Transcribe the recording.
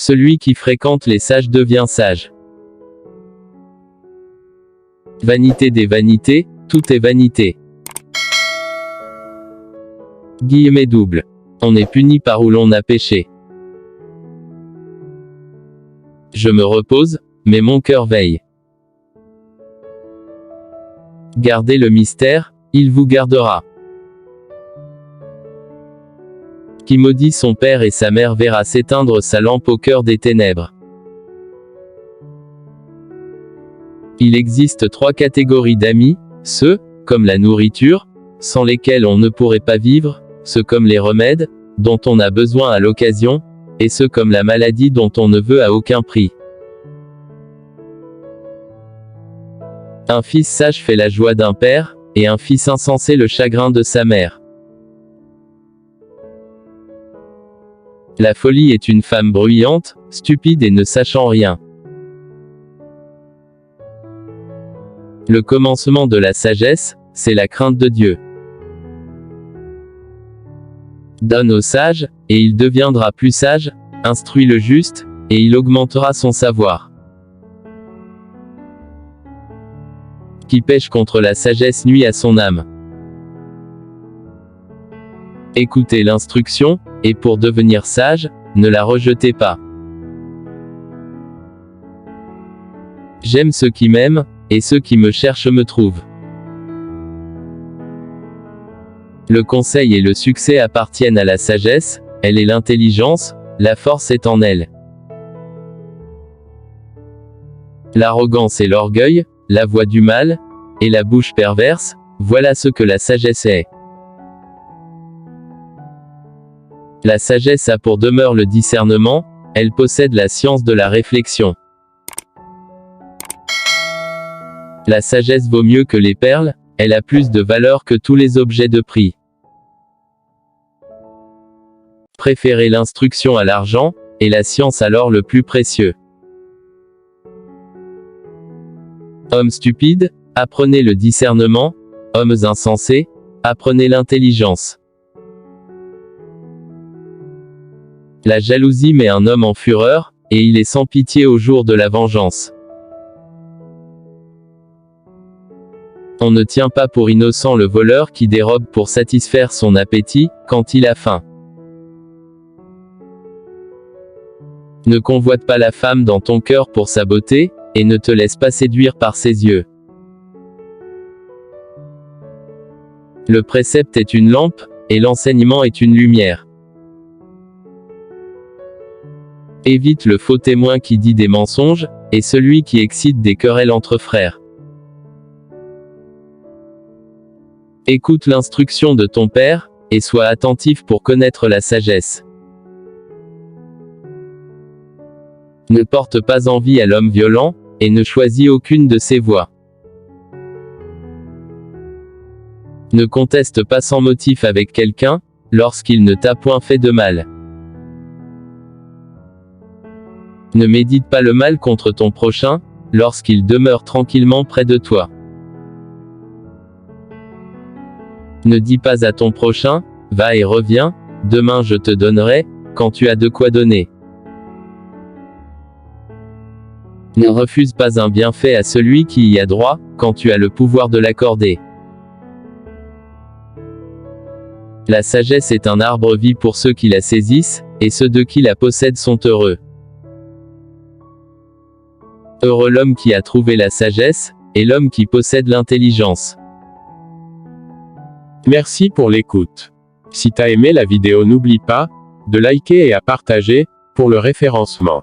Celui qui fréquente les sages devient sage. Vanité des vanités, tout est vanité. Guillemets double. On est puni par où l'on a péché. Je me repose, mais mon cœur veille. Gardez le mystère, il vous gardera. Qui maudit son père et sa mère verra s'éteindre sa lampe au cœur des ténèbres. Il existe 3 catégories d'amis, ceux, comme la nourriture, sans lesquels on ne pourrait pas vivre, ceux comme les remèdes, dont on a besoin à l'occasion, et ceux comme la maladie dont on ne veut à aucun prix. Un fils sage fait la joie d'un père, et un fils insensé le chagrin de sa mère. La folie est une femme bruyante, stupide et ne sachant rien. Le commencement de la sagesse, c'est la crainte de Dieu. Donne au sage, et il deviendra plus sage, instruis le juste, et il augmentera son savoir. Qui pêche contre la sagesse nuit à son âme. Écoutez l'instruction, et pour devenir sage, ne la rejetez pas. J'aime ceux qui m'aiment, et ceux qui me cherchent me trouvent. Le conseil et le succès appartiennent à la sagesse, elle est l'intelligence, la force est en elle. L'arrogance et l'orgueil, la voix du mal, et la bouche perverse, voilà ce que la sagesse est. La sagesse a pour demeure le discernement, elle possède la science de la réflexion. La sagesse vaut mieux que les perles, elle a plus de valeur que tous les objets de prix. Préférez l'instruction à l'argent, et la science alors le plus précieux. Hommes stupides, apprenez le discernement, hommes insensés, apprenez l'intelligence. La jalousie met un homme en fureur, et il est sans pitié au jour de la vengeance. On ne tient pas pour innocent le voleur qui dérobe pour satisfaire son appétit, quand il a faim. Ne convoite pas la femme dans ton cœur pour sa beauté, et ne te laisse pas séduire par ses yeux. Le précepte est une lampe, et l'enseignement est une lumière. Évite le faux témoin qui dit des mensonges, et celui qui excite des querelles entre frères. Écoute l'instruction de ton père, et sois attentif pour connaître la sagesse. Ne porte pas envie à l'homme violent, et ne choisis aucune de ses voies. Ne conteste pas sans motif avec quelqu'un, lorsqu'il ne t'a point fait de mal. Ne médite pas le mal contre ton prochain, lorsqu'il demeure tranquillement près de toi. Ne dis pas à ton prochain, va et reviens, demain je te donnerai, quand tu as de quoi donner. Ne refuse pas un bienfait à celui qui y a droit, quand tu as le pouvoir de l'accorder. La sagesse est un arbre-vie pour ceux qui la saisissent, et ceux de qui la possèdent sont heureux. Heureux l'homme qui a trouvé la sagesse, et l'homme qui possède l'intelligence. Merci pour l'écoute. Si t'as aimé la vidéo, n'oublie pas de liker et à partager, pour le référencement.